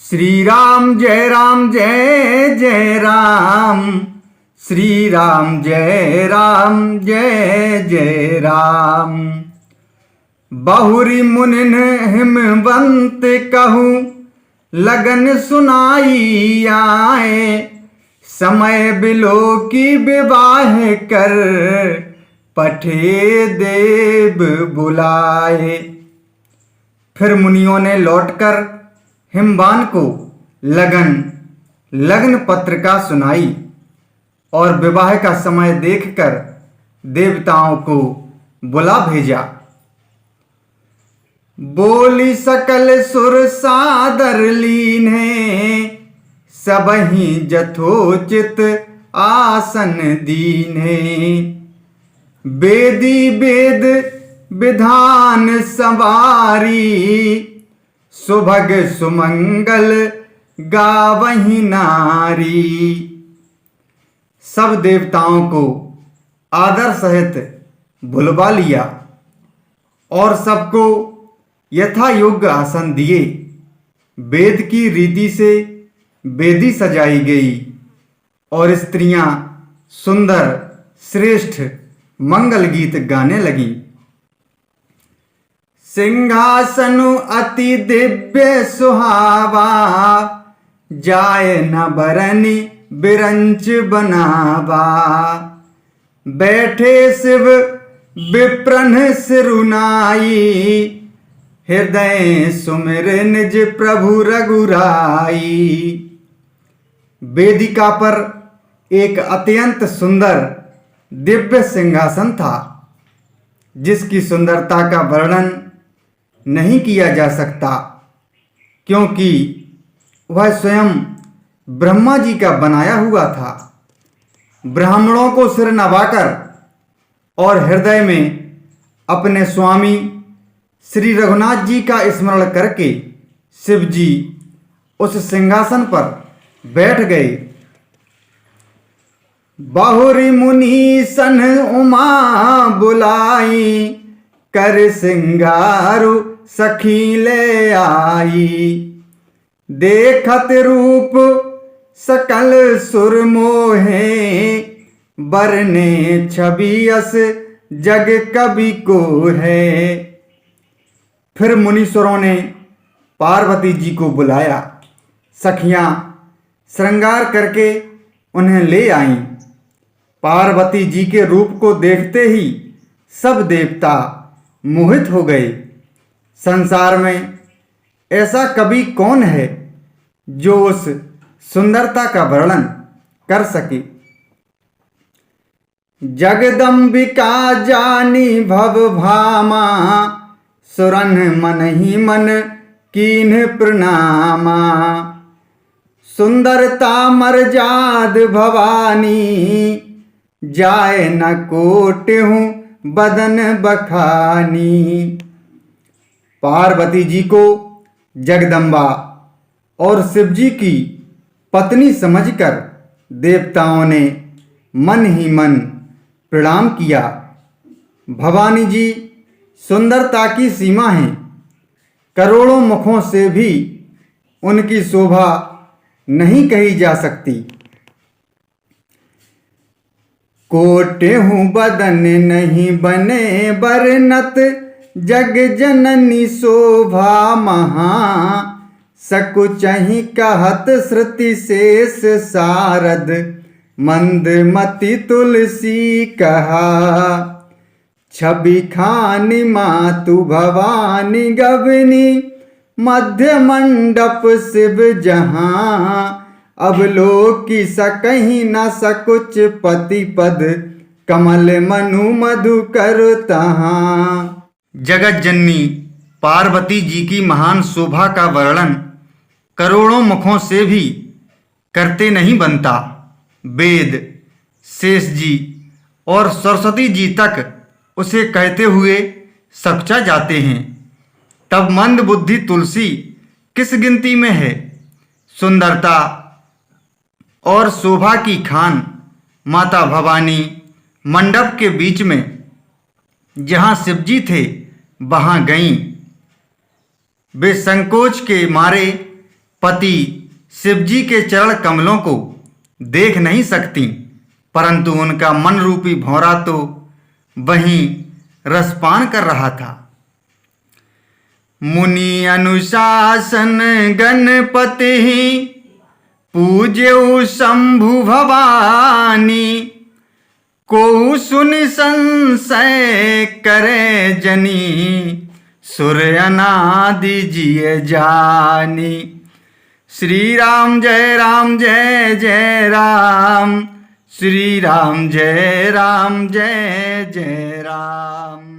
श्री राम जय जय राम। श्री राम जय जय राम। बहुरी मुनिन हिमवंत कहूँ लगन सुनाई आए। समय बिलो की विवाह कर पठे देव बुलाए। फिर मुनियों ने लौटकर हिमवान को लग्न पत्रिका सुनाई और विवाह का समय देखकर देवताओं को बुला भेजा। बोली सकल सुर सादर लीन्हे, सबहि जथोचित आसन दीन्हे। वेदी वेद विधान सवारी, सुभग सुमंगल गावहीं नारी। सब देवताओं को आदर सहित बुलवा लिया और सबको यथा योग्य आसन दिए। वेद की रीति से वेदी सजाई गई और स्त्रियां सुंदर श्रेष्ठ मंगल गीत गाने लगीं। सिंहासन अति दिव्य सुहावा, जाय न बरनि बिरंच बनावा। बैठे शिव विप्रन सिरुनाई, हृदय सुमिर निज प्रभु रघुराई। वेदिका पर एक अत्यंत सुंदर दिव्य सिंहासन था, जिसकी सुंदरता का वर्णन नहीं किया जा सकता, क्योंकि वह स्वयं ब्रह्मा जी का बनाया हुआ था। ब्राह्मणों को सिर नवाकर और हृदय में अपने स्वामी श्री रघुनाथ जी का स्मरण करके शिव जी उस सिंहासन पर बैठ गए। बहुरी मुनि सन उमा बुलाई, कर सिंगारु सखी ले आई। देखत रूप सकल सुर मोहे, बरने छवि अस जग कवि को है। फिर मुनीश्वरों ने पार्वती जी को बुलाया। सखियां श्रृंगार करके उन्हें ले आईं। पार्वती जी के रूप को देखते ही सब देवता मोहित हो गए। संसार में ऐसा कवि कौन है जो उस सुंदरता का वर्णन कर सके। जगदम्बिका जानी भव भामा, सुरन मन ही मन कीन्ह प्रणामा। सुंदरता मर्जाद भवानी, जाय न कोटहूँ बदन बखानी। पार्वती जी को जगदम्बा और शिव जी की पत्नी समझकर देवताओं ने मन ही मन प्रणाम किया। भवानी जी सुंदरता की सीमा हैं। करोड़ों मुखों से भी उनकी शोभा नहीं कही जा सकती। कोटेहूँ बदन नहीं बने बरनत, जग जननी शोभा महा। सकुचहि कहत श्रुति शेष सारद, मंदमति तुलसी कहा। छवि खानी मातु भवानी गवनी, मध्य मंडप शिव जहाँ। अब लोकी सकहीं न सकुच पति पद, कमल मनु मधु कर तहाँ। जगत जननी पार्वती जी की महान शोभा का वर्णन करोड़ों मुखों से भी करते नहीं बनता। वेद, शेष जी और सरस्वती जी तक उसे कहते हुए सकुचा जाते हैं, तब मंद बुद्धि तुलसी किस गिनती में है। सुंदरता और शोभा की खान माता भवानी मंडप के बीच में जहाँ शिवजी थे वहाँ गईं। वे संकोच के मारे पति शिवजी के चरण कमलों को देख नहीं सकती, परंतु उनका मन रूपी भौरा तो वहीं रसपान कर रहा था। मुनि अनुशासन गणपति पूज्यऊ शंभु भवानी, को सुन संशय करे जनी, सुर अनादि जिय जानी। श्री राम जय जय राम, श्री राम जय जय राम।